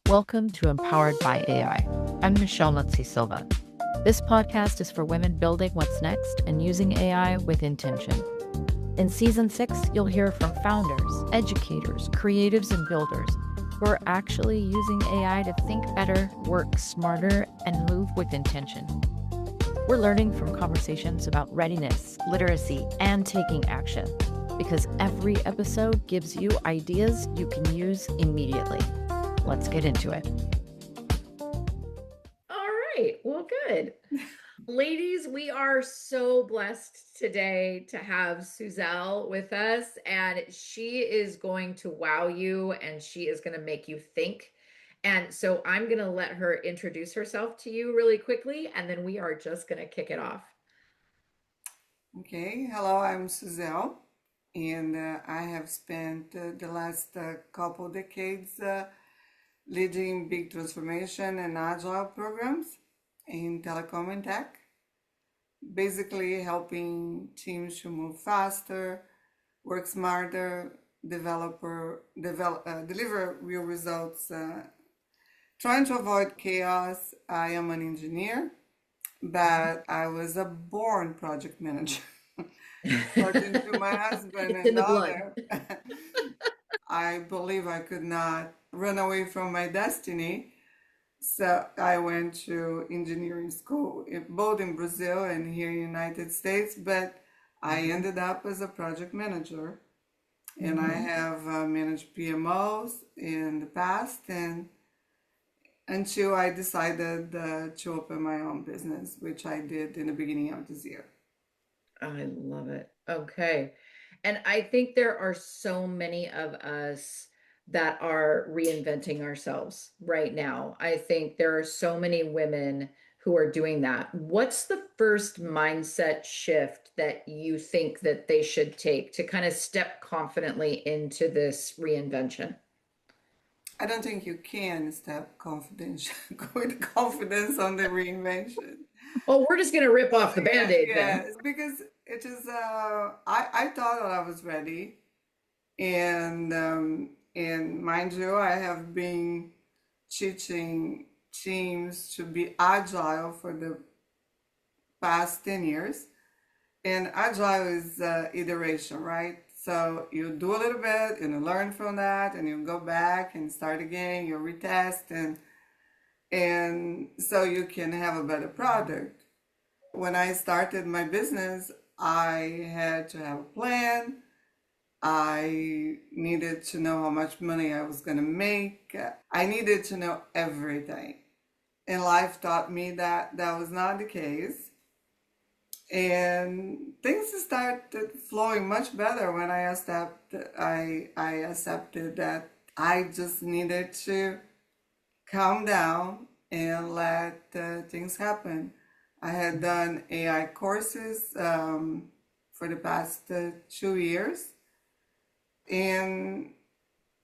Welcome to Empowered by AI. I'm Michelle Muncy-Silva. This podcast is for women building what's next and using AI with intention. In Season 6, you'll hear from founders, educators, creatives, and builders who are actually using AI to think better, work smarter, and move with intention. We're learning from conversations about readiness, literacy, and taking action, because every episode gives you ideas you can use immediately. Let's get into it. All right. Well, good. Ladies, we are so blessed today to have Suzel with us, and she is going to wow you and she is going to make you think. And so I'm going to let her introduce herself to you really quickly, and then we are just going to kick it off. Okay, hello, I'm Suzel, and I have spent the last couple decades leading big transformation and agile programs in telecom and tech, basically helping teams to move faster, work smarter, deliver real results, trying to avoid chaos. I am an engineer, but I was a born project manager. According to my husband It's and in the blood. daughter, I believe I could not run away from my destiny. So I went to engineering school, both in Brazil and here in the United States, but I ended up as a project manager. And I have managed PMOs in the past, and until I decided to open my own business, which I did in the beginning of this year. I love it. Okay. And I think there are so many of us that are reinventing ourselves right now. I think there are so many women who are doing that. What's the first mindset shift that you think that they should take to kind of step confidently into this reinvention? I don't think you can step confidence with confidence on the reinvention. Well, we're just going to rip off the Yeah, band-aid then. yes, because it is. I thought that I was ready, and mind you, I have been teaching teams to be agile for the past 10 years, and agile is iteration, right? So you do a little bit, and you learn from that, and you go back and start again. You retest, and so you can have a better product. When I started my business, I had to have a plan. I needed to know how much money I was going to make. I needed to know everything. And life taught me that that was not the case. And things started flowing much better when I accepted that I just needed to calm down and let things happen. I had done AI courses for the past 2 years, and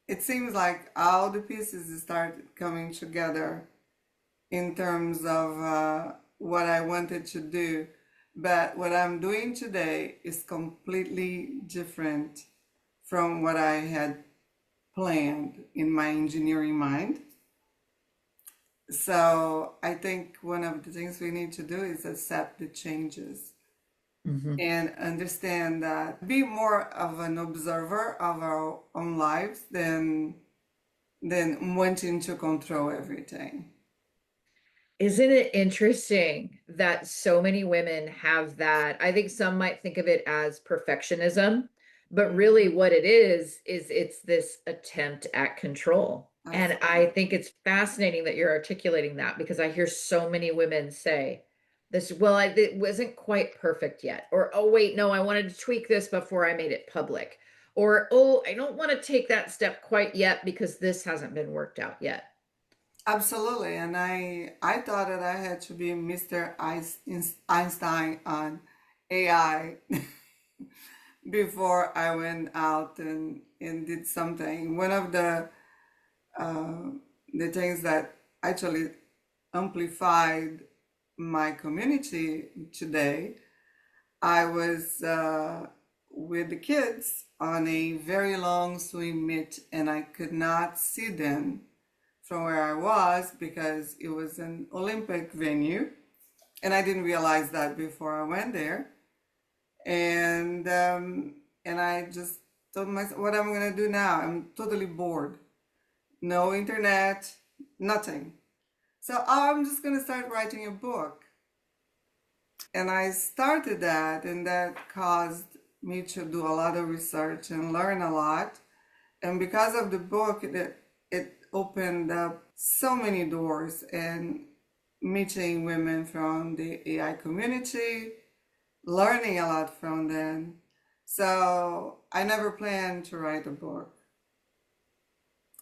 it seems like all the pieces started coming together in terms of what I wanted to do. But what I'm doing today is completely different from what I had planned in my engineering mind. So I think one of the things we need to do is accept the changes and understand that be more of an observer of our own lives than wanting to control everything. Isn't it interesting that so many women have that? I think some might think of it as perfectionism, but really what it is it's this attempt at control. And I Absolutely. think it's fascinating that you're articulating that because I hear so many women say this, well, it wasn't quite perfect yet. Or, oh, wait, no, I wanted to tweak this before I made it public. Or, oh, I don't want to take that step quite yet because this hasn't been worked out yet. Absolutely. And I thought that I had to be Mr. Einstein on AI before I went out and did something. One of the things that actually amplified my community today, I was with the kids on a very long swim meet, and I could not see them from where I was because it was an Olympic venue. And I didn't realize that before I went there. And I just told myself, what I'm gonna do now? I'm totally bored. No internet, nothing. So I'm just gonna start writing a book. And I started that, and that caused me to do a lot of research and learn a lot. And because of the book, it opened up so many doors and meeting women from the AI community, learning a lot from them. So I never planned to write a book.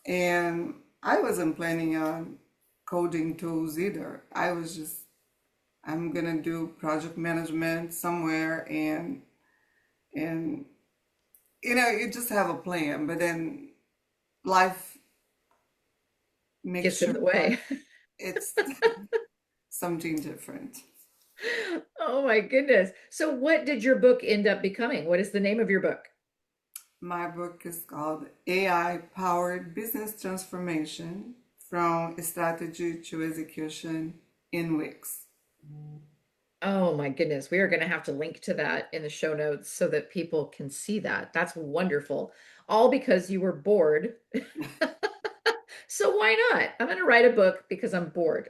And I wasn't planning on coding tools either. I was just, I'm gonna do project management somewhere and you just have a plan, but then life makes Gets in sure the that way. it's something different. Oh my goodness. So what did your book end up becoming? What is the name of your book? My book is called AI Powered Business Transformation from Strategy to Execution in Weeks. Oh my goodness. We are going to have to link to that in the show notes so that people can see that. That's wonderful. All because you were bored. So why not? I'm going to write a book because I'm bored.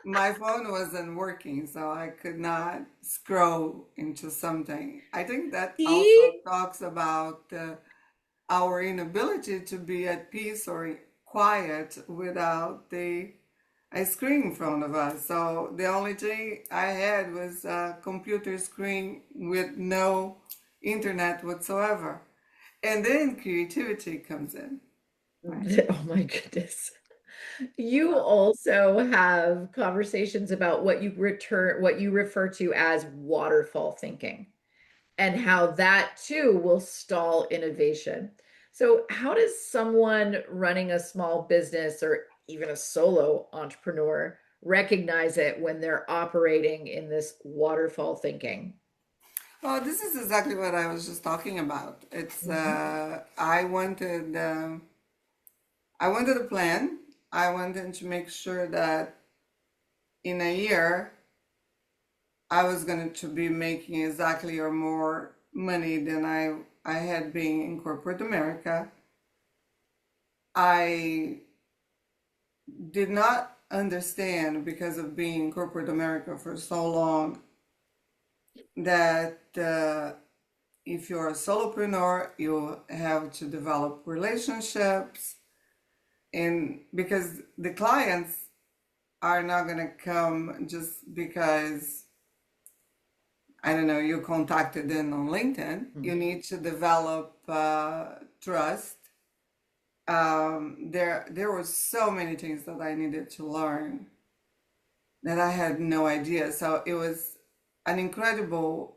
My phone wasn't working, so I could not scroll into something. I think that also See? talks about our inability to be at peace or quiet without the a screen in front of us. So the only thing I had was a computer screen with no internet whatsoever. And then creativity comes in. Right. Oh my goodness. You also have conversations about what you refer to as waterfall thinking and how that too will stall innovation. So, how does someone running a small business or even a solo entrepreneur recognize it when they're operating in this waterfall thinking? Well, this is exactly what I was just talking about. It's Mhm. I wanted a plan. I wanted to make sure that in a year I was going to be making exactly or more money than I had been in corporate America. I did not understand because of being in corporate America for so long that if you're a solopreneur, you have to develop relationships, and because the clients are not going to come just because I don't know you contacted them on LinkedIn. You Mhm. need to develop trust. There were so many things that I needed to learn that I had no idea. So it was an incredible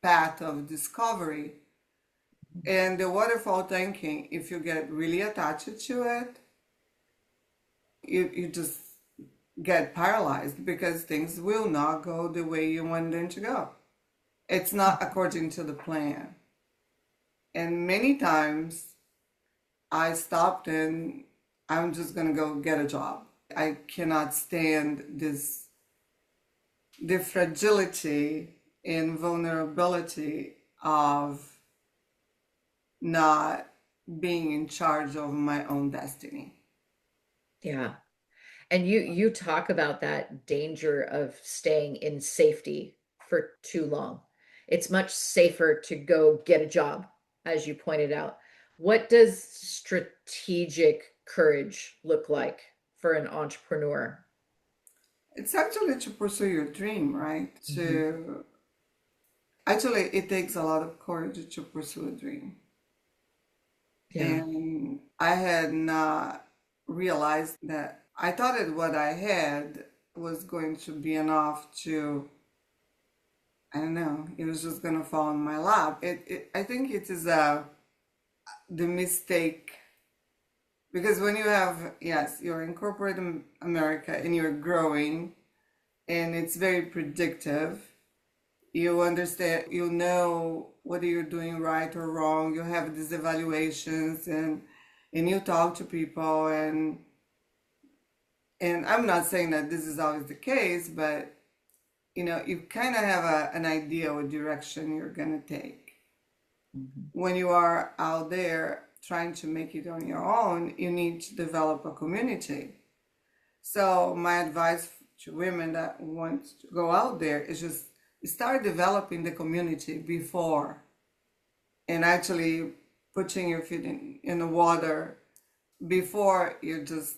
path of discovery. And the waterfall thinking, if you get really attached to it, you just get paralyzed because things will not go the way you want them to go. It's not according to the plan. And many times I stopped and I'm just going to go get a job. I cannot stand the fragility and vulnerability of not being in charge of my own destiny. Yeah. And you talk about that danger of staying in safety for too long. It's much safer to go get a job, as you pointed out. What does strategic courage look like for an entrepreneur? It's actually to pursue your dream, right? Mhm. To actually, it takes a lot of courage to pursue a dream. Yeah. And I had not realized that I thought that what I had was going to be enough to, I don't know, it was just going to fall in my lap. I think it is the mistake because when you have, yes, you're in corporate America and you're growing and it's very predictive. You understand, you know whether you're doing right or wrong. You have these evaluations and you talk to people and And I'm not saying that this is always the case, but you kind of have an idea what direction you're going to take. Mhm. When you are out there trying to make it on your own, you need to develop a community. So my advice to women that want to go out there is just start developing the community before, and actually putting your feet in the water before you just,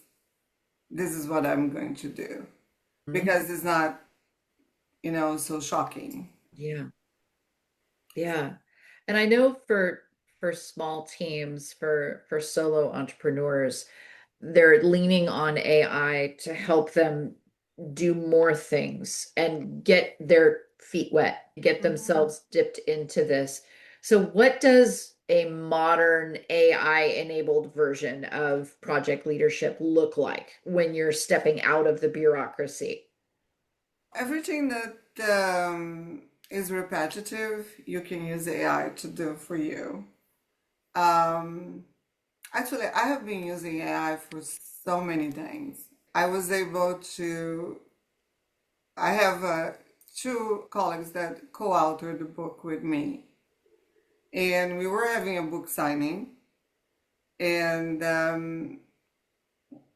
this is what I'm going to do. Because it's not, so shocking. Yeah. Yeah. And I know for small teams, for solo entrepreneurs, they're leaning on AI to help them do more things and get their feet wet, get Mhm. themselves dipped into this. So what does a modern AI enabled version of project leadership look like when you're stepping out of the bureaucracy? Everything that is repetitive, you can use AI to do for you. Um, Actually, I have been using AI for so many things. I was able to, I have two colleagues that co-authored the book with me, and we were having a book signing, and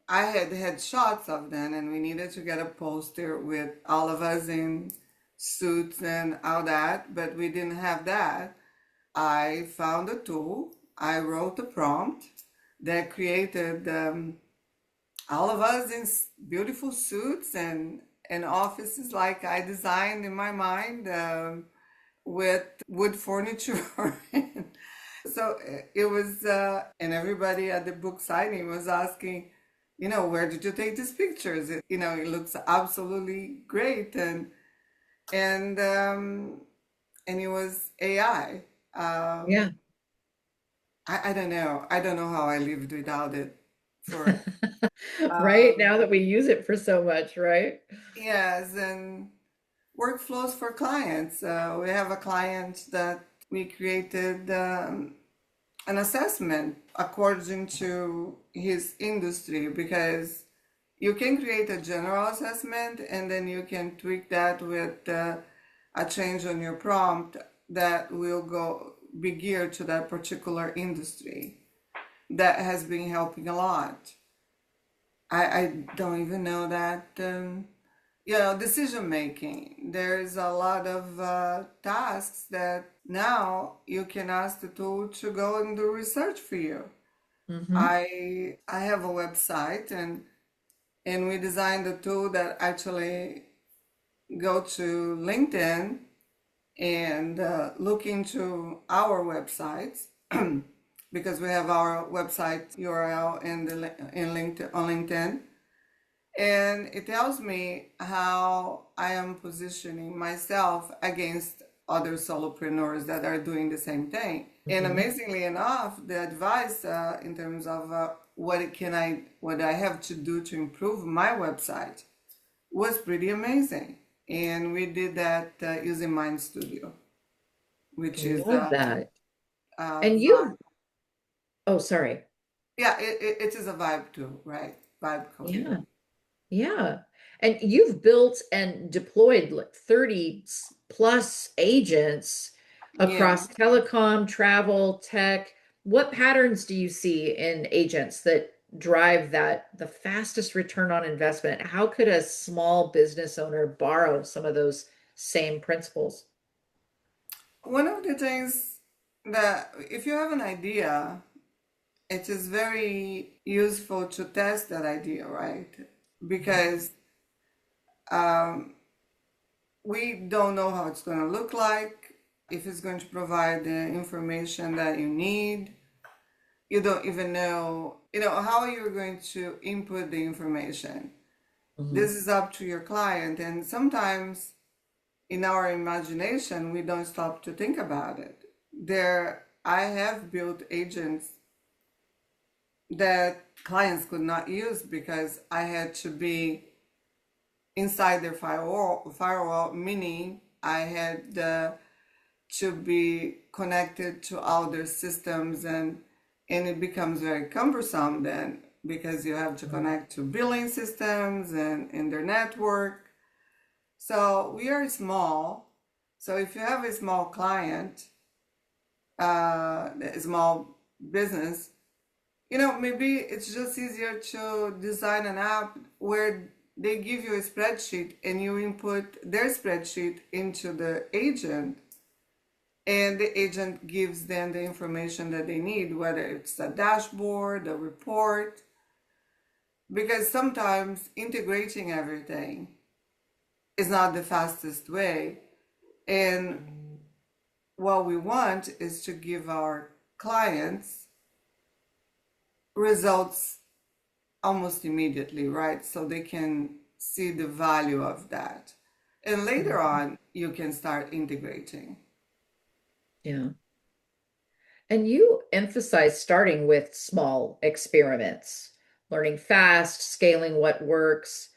I had shots of them, and we needed to get a poster with all of us in suits and all that, but we didn't have that. I found a tool, I wrote a prompt that created all of us in beautiful suits and offices like I designed in my mind, with wood furniture. So it was, and everybody at the book signing was asking, where did you take these pictures? It looks absolutely great, and um, and it was AI. Yeah. I don't know. I don't know how I lived without it for. Right Um, now that we use it for so much, right? yes, and workflows for clients. We have a client that we created an assessment according to his industry, because you can create a general assessment and then you can tweak that with a change on your prompt that will go be geared to that particular industry. That has been helping a lot. I don't even know that, decision making. There's a lot of tasks that now you can ask the tool to go and do research for you. Hmm. I have a website, and we designed a tool that actually go to LinkedIn and look into our websites, because we have our website URL in LinkedIn, on LinkedIn, and it tells me how I am positioning myself against other solopreneurs that are doing the same thing. And Hmm. amazingly enough, the advice in terms of what I have to do to improve my website was pretty amazing. And we did that using Mind Studio, which is Love that. And Vibe. you, oh, sorry. Yeah, it is a Vibe tool, right? Vibe coding. Yeah. Yeah. And you've built and deployed like 30 plus agents Yeah. across telecom, travel, tech. What patterns do you see in agents that drive that the fastest return on investment? How could a small business owner borrow some of those same principles? One of the things that, if you have an idea, it is very useful to test that idea, right? Because um, we don't know how it's going to look like, if it's going to provide the information that you need. You don't even know, how you're going to input the information. Mhm. This is up to your client, and sometimes in our imagination, we don't stop to think about it. I have built agents that clients could not use because I had to be inside their firewall, meaning I had to be connected to all their systems, and it becomes very cumbersome then because you have to connect to billing systems and in their network. So we are small. So if you have a small client, a small business, maybe it's just easier to design an app where they give you a spreadsheet and you input their spreadsheet into the agent, and the agent gives them the information that they need, whether it's a dashboard, a report, because sometimes integrating everything is not the fastest way. And what we want is to give our clients results almost immediately, right? So they can see the value of that. And later on, you can start integrating. Yeah. And you emphasize starting with small experiments, learning fast, scaling what works.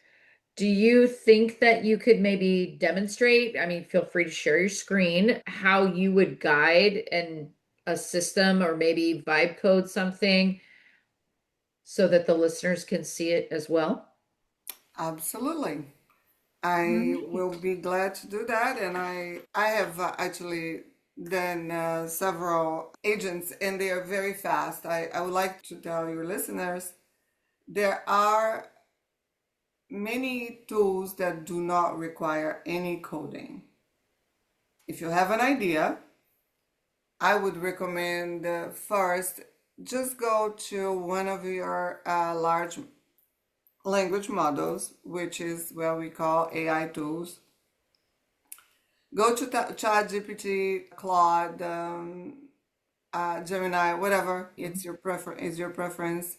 Do you think that you could maybe demonstrate? I mean, feel free to share your screen, how you would guide and a system or maybe vibe code something so that the listeners can see it as well? Absolutely. I will be glad to do that. And I have actually done several agents, and they are very fast. I would like to tell your listeners there are many tools that do not require any coding. If you have an idea, I would recommend first just go to one of your large language models, which is what we call AI tools. Go to ChatGPT, Claude, Gemini, whatever it's your preference,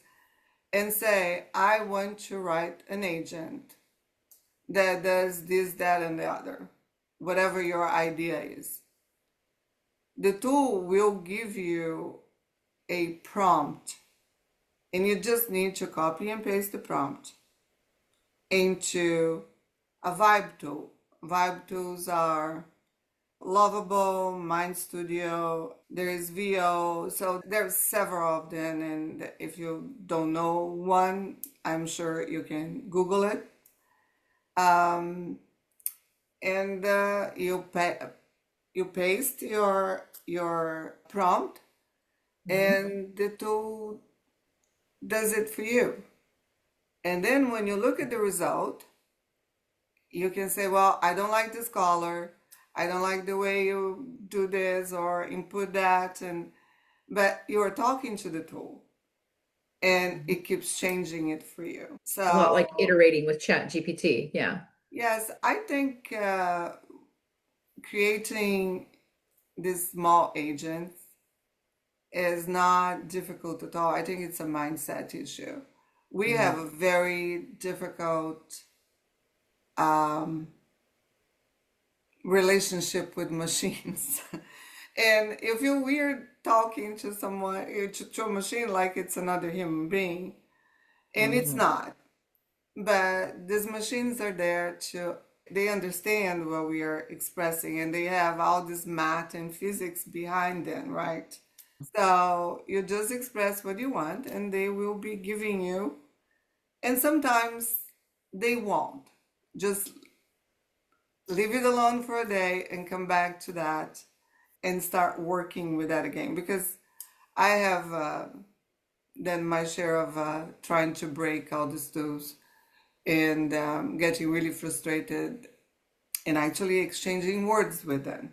and say, I want to write an agent that does this, that, and the other, whatever your idea is. The tool will give you a prompt, and you just need to copy and paste the prompt into a vibe tool. Vibe tools are Lovable, Mind Studio, there is VO, so there's several of them, and if you don't know one, I'm sure you can Google it. And you paste your prompt, and the tool does it for you. And then when you look at the result, you can say, well, I don't like this color. I don't like the way you do this or input that. But you are talking to the tool, and it keeps changing it for you. So A lot like iterating with Chat GPT. Yeah. yes, I think creating these small agents is not difficult at all. I think it's a mindset issue. We have a very difficult relationship with machines. And you feel weird talking to someone, to a machine like it's another human being. And it's not. But these machines are there they understand what we are expressing, and they have all this math and physics behind them, right? So you just express what you want, and they will be giving you, and sometimes they won't. Just leave it alone for a day and come back to that and start working with that again. Because I have done my share of trying to break all these tools and getting really frustrated and actually exchanging words with them.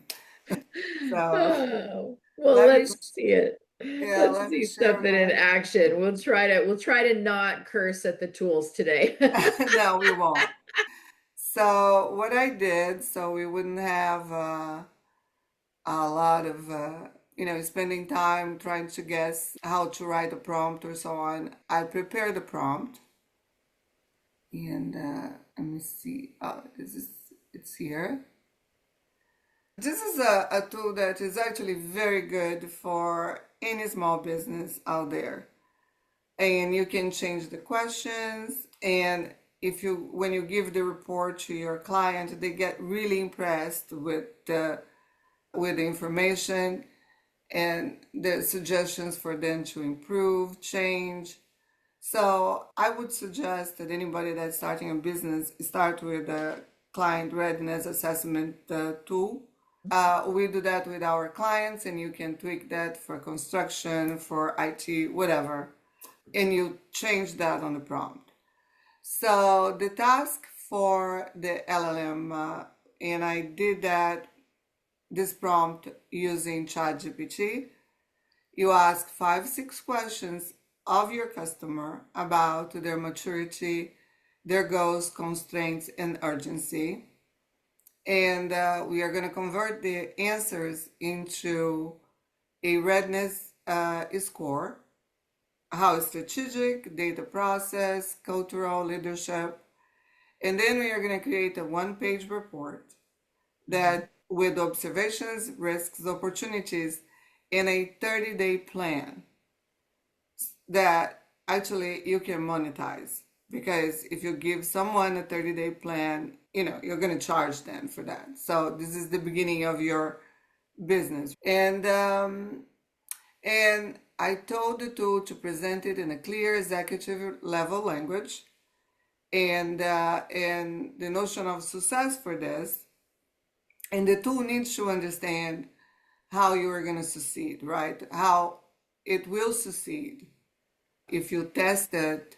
So Oh, well, let me, let's see it. yeah, Let's let me see share something in my. action. We'll try to not curse at the tools today. No, we won't. So what I did, so we wouldn't have a lot of spending time trying to guess how to write a prompt or so on. I prepared the prompt, and let me see. It's here. This is a tool that is actually very good for any small business out there. And you can change the questions. And when you give the report to your client, they get really impressed with the information and the suggestions for them to improve, change. So I would suggest that anybody that's starting a business start with a client readiness assessment tool. We do that with our clients, and you can tweak that for construction, for IT, whatever, and you change that on the prompt. So the task for the LLM, and I did this prompt using ChatGPT. You ask 5, 6 questions of your customer about their maturity, their goals, constraints, and urgency. And we are going to convert the answers into a readiness score, how strategic, data process, cultural, leadership. And then we are going to create a 1-page report that with observations, risks, opportunities, and a 30-day plan that actually you can monetize. Because if you give someone a 30-day plan, you're going to charge them for that. So this is the beginning of your business. And I told the tool to present it in a clear executive level language. And the notion of success for this, and the tool needs to understand how you are going to succeed, right? How it will succeed if you tested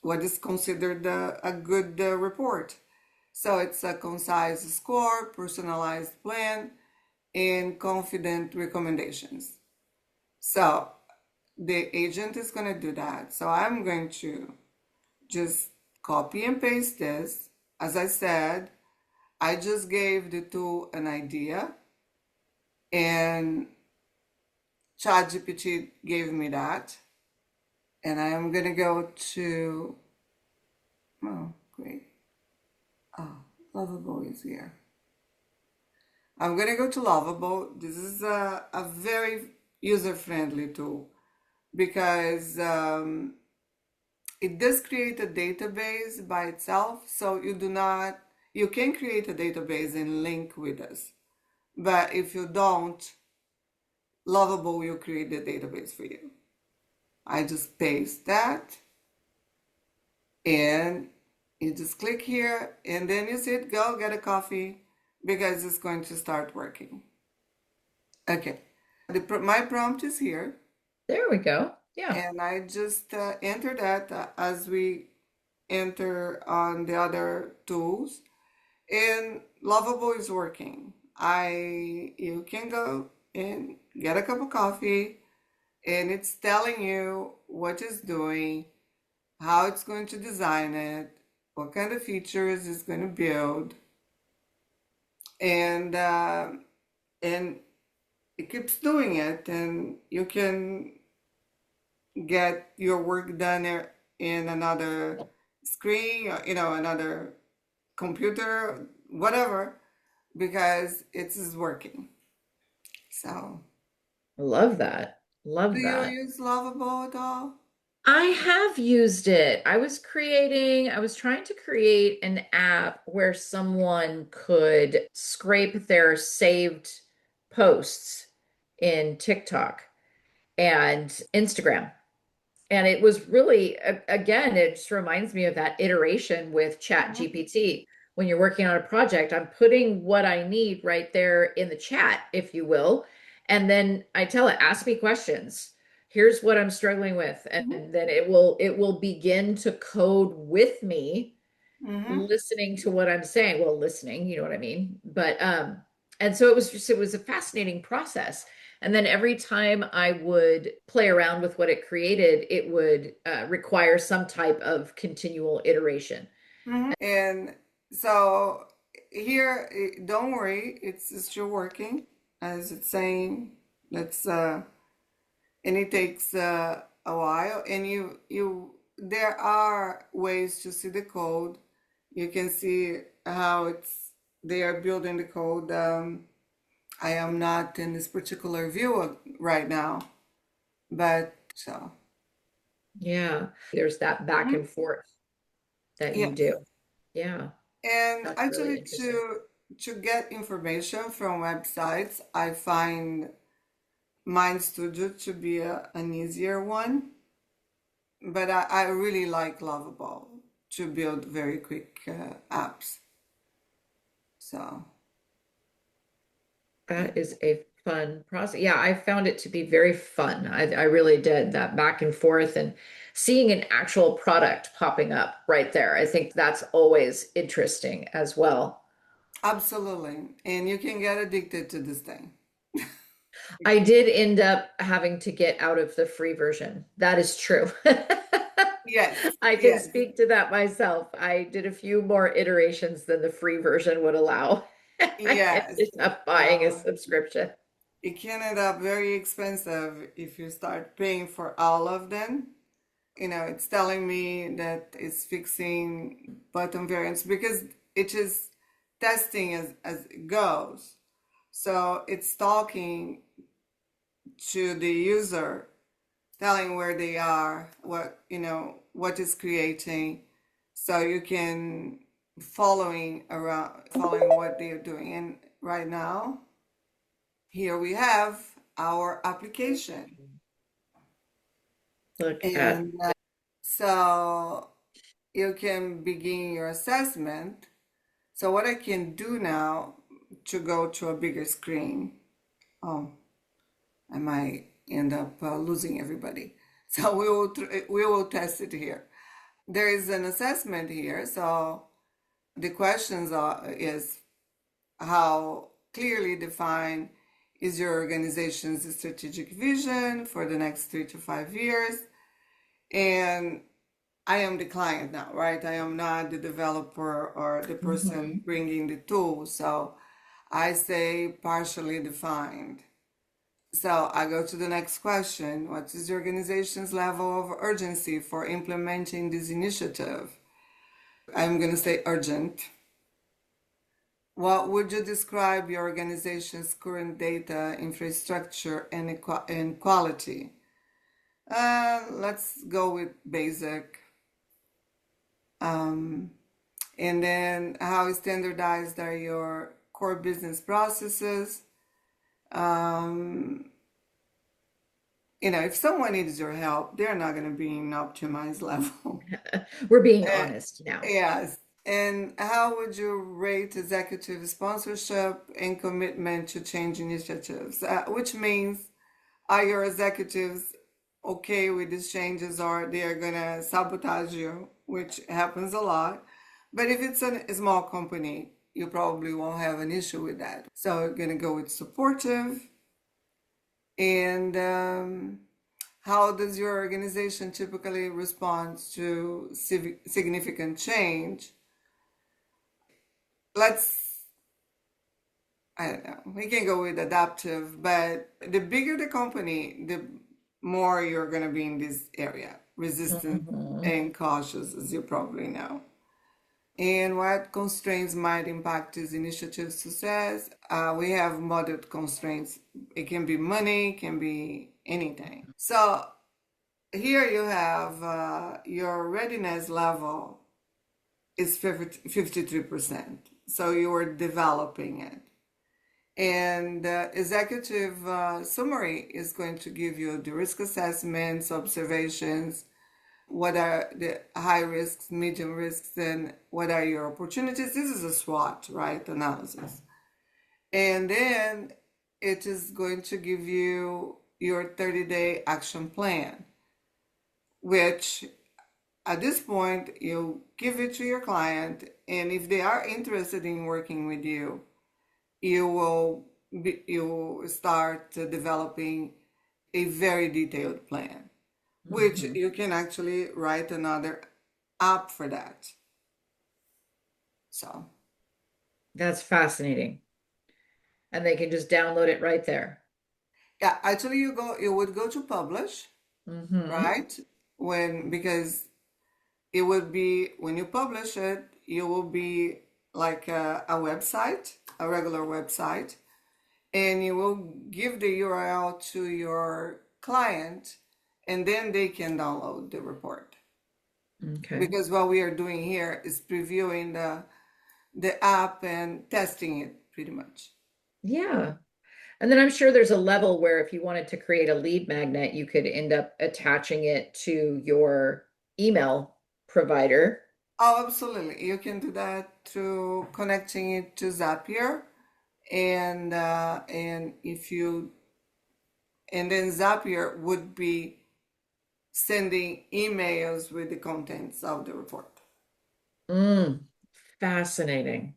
what is considered a good report. So it's a concise score, personalized plan, and confident recommendations. So the agent is going to do that. So I'm going to just copy and paste this. As I said, I just gave the tool an idea, and ChatGPT gave me that. And I am going to go to, oh, great. Oh, Lovable is here. I'm going to go to Lovable. This is a very user-friendly tool because it does create a database by itself. So you can create a database and link with us. But if you don't, Lovable will create the database for you. I just paste that, and you just click here, and then you said go get a coffee because it's going to start working. Okay, my prompt is here. There we go. Yeah. And I just enter that as we enter on the other tools, and Lovable is working. You can go and get a cup of coffee, and it's telling you what it's doing, how it's going to design it, what kind of features it's going to build, and it keeps doing it, and you can get your work done in another screen, another computer, whatever, because it is working. So, Love that. Love do you that. use Lovable at all? I have used it. I was trying to create an app where someone could scrape their saved posts in TikTok and Instagram. And it was really, again, it just reminds me of that iteration with Chat Mhm. GPT. When you're working on a project, I'm putting what I need right there in the chat, if you will. And then I tell it, ask me questions. Here's what I'm struggling with. And then it will begin to code with me, Mm-hmm. listening to what I'm saying. Well, listening, you know what I mean? But and so it was a fascinating process. And then every time I would play around with what it created, it would require some type of continual iteration. Mm-hmm. And so here, don't worry, it's still working as it's saying. Let's and it takes a while. And there are ways to see the code. You can see how they are building the code. I am not in this particular view right now, but so Yeah. There's that back Mhm. and forth that you Yes. do. Yeah. And That's really actually, interesting. to get information from websites, I find Mind Studio to be an easier one. but I really like Lovable to build very quick apps. So, yeah. That is a fun process. Yeah, I found it to be very fun. I really did that back and forth and seeing an actual product popping up right there. I think that's always interesting as well. Absolutely. And you can get addicted to this thing. I did end up having to get out of the free version. That is true. Yes, I can yes, speak to that myself. I did a few more iterations than the free version would allow. I yes. ended up buying a subscription. It can end up very expensive if you start paying for all of them. It's telling me that it's fixing button variants because it is testing as it goes. So it's talking to the user, telling where they are, what is creating, so you can following what they're doing. And right now, here we have our application. Look at And so you can begin your assessment. So what I can do now to go to a bigger screen, oh, I might end up losing everybody. So we will test it here. There is an assessment here. So the questions is how clearly defined is your organization's strategic vision for the next 3 to 5 years? And I am the client now, right? I am not the developer or the person Mhm. bringing the tool. So I say partially defined. So I go to the next question. What is the organization's level of urgency for implementing this initiative? I'm going to say urgent. What would you describe your organization's current data infrastructure and quality? Let's go with basic. Um, and then how standardized are your core business processes? Um, if someone needs your help, they're not going to be in optimized level. We're being Uh, honest now. yes. And how would you rate executive sponsorship and commitment to change initiatives? Which means, are your executives okay with these changes or they are going to sabotage you, which happens a lot. But if it's a small company, you probably won't have an issue with that. So you're going to go with supportive. And how does your organization typically respond to significant change? Let's, I don't know, we can go with adaptive, but the bigger the company, the more you're going to be in this area, resistant Mhm. and cautious, as you probably know. And what constraints might impact this initiative's success? We have moderate constraints. It can be money, can be anything. So here you have your readiness level is 53%. So you are developing it. And the executive summary is going to give you the risk assessments, observations, what are the high risks, medium risks, and what are your opportunities. This is a SWOT, right? Analysis. And then it is going to give you your 30-day action plan, which at this point you give it to your client. And if they are interested in working with you, you will start developing a very detailed plan, which Mhm. you can actually write another app for that. So That's fascinating. And they can just download it right there. yeah, actually you would go to publish, Hmm. right? Because it would be when you publish it, you will be like a website, a regular website, and you will give the URL to your client, and then they can download the report. Okay. Because what we are doing here is previewing the app and testing it pretty much. Yeah. And then I'm sure there's a level where if you wanted to create a lead magnet, you could end up attaching it to your email provider. Oh, absolutely. You can do that through connecting it to Zapier, and if you and then Zapier would be sending emails with the contents of the report. Fascinating.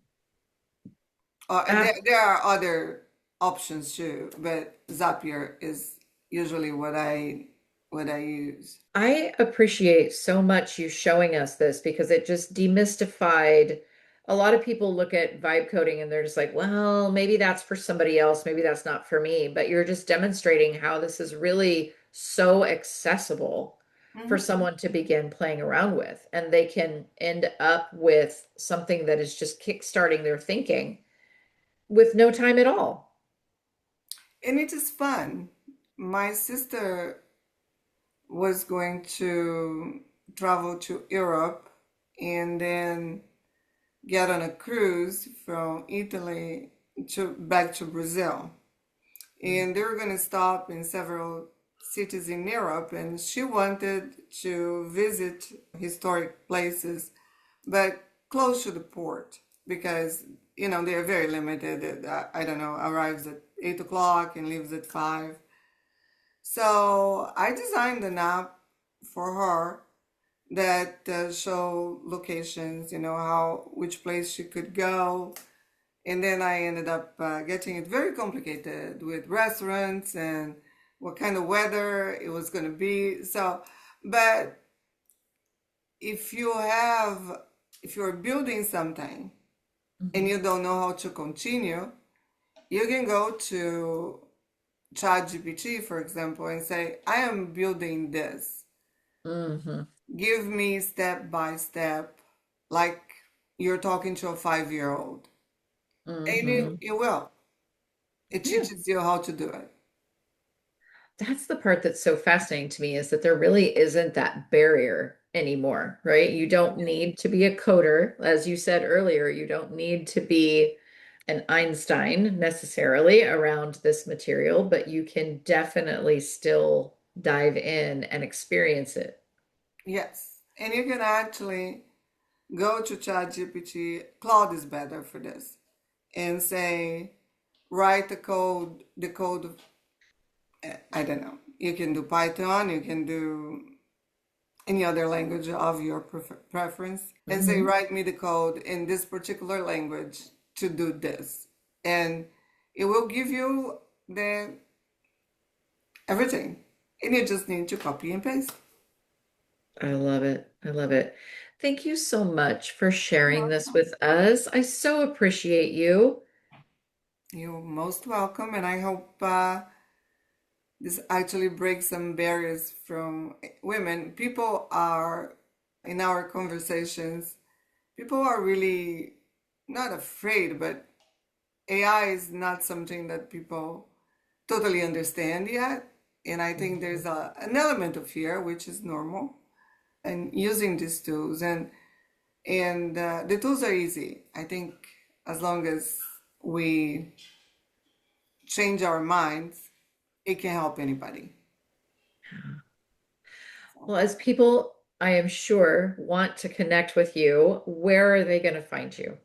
And there are other options too, but Zapier is usually what I use. I appreciate so much you showing us this because it just demystified. A lot of people look at vibe coding and they're just like, well, maybe that's for somebody else. Maybe that's not for me. But you're just demonstrating how this is really so accessible for Mhm. someone to begin playing around with. And they can end up with something that is just kickstarting their thinking with no time at all. And it is fun. My sister was going to travel to Europe and then get on a cruise from Italy to back to Brazil. And they were going to stop in several cities in Europe, and she wanted to visit historic places, but close to the port because they're very limited. I don't know, arrives at 8 o'clock and leaves at 5. So I designed an app for her that show locations, which place she could go. And then I ended up getting it very complicated with restaurants and what kind of weather it was going to be. So, but if you're building something and you don't know how to continue, you can go to ChatGPT, for example, and say, I am building this. Mm-hmm. Give me step by step, like you're talking to a 5-year-old. And Mm-hmm. it will. It Yeah. teaches you how to do it. That's the part that's so fascinating to me is that there really isn't that barrier anymore, right? You don't need to be a coder. As you said earlier, you don't need to be an Einstein necessarily around this material, but you can definitely still dive in and experience it. Yes. And you can actually go to ChatGPT. Claude is better for this. And say, write the code, I don't know. You can do Python, you can do any other language of your preference, and say, Mhm. write me the code in this particular language to do this. And it will give you the everything. And you just need to copy and paste. I love it. I love it. Thank you so much for sharing this Welcome. with us. I so appreciate you. You're most welcome, and I hope this actually breaks some barriers from women. People are, in our conversations, people are really not afraid, but AI is not something that people totally understand yet. And I think there's an element of fear, which is normal, and using these tools. And the tools are easy. I think as long as we change our minds, it can help anybody. Well, as people, I am sure, want to connect with you, where are they going to find you?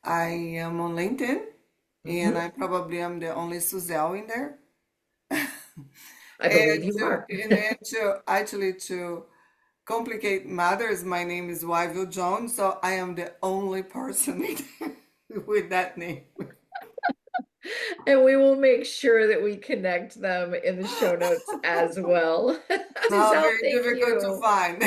I am on LinkedIn, and Mhm. I probably am the only Suzel in there. I believe you are. And to actually to complicate matters, my name is Wyville Jones, so I am the only person with that name. And we will make sure that we connect them in the show notes as well. Not Suzelle, very thank difficult to you. find.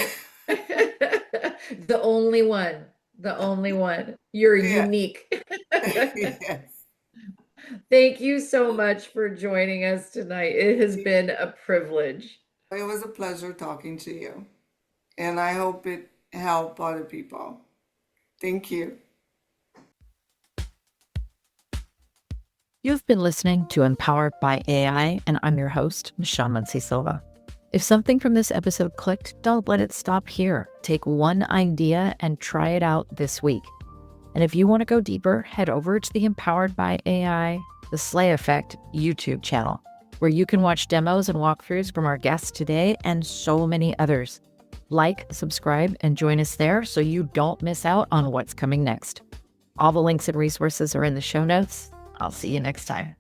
The only one, the only one. You're Yeah. unique. Yes. Thank you so much for joining us tonight. It has been a privilege. It was a pleasure talking to you, and I hope it helped other people. Thank you. You've been listening to Empowered by AI, and I'm your host, Michelle Muncy-Silva. If something from this episode clicked, don't let it stop here. Take one idea and try it out this week. And if you want to go deeper, head over to the Empowered by AI the Slay Effect YouTube channel, where you can watch demos and walkthroughs from our guests today and so many others. Like, subscribe, and join us there so you don't miss out on what's coming next. All the links and resources are in the show notes. I'll see you next time.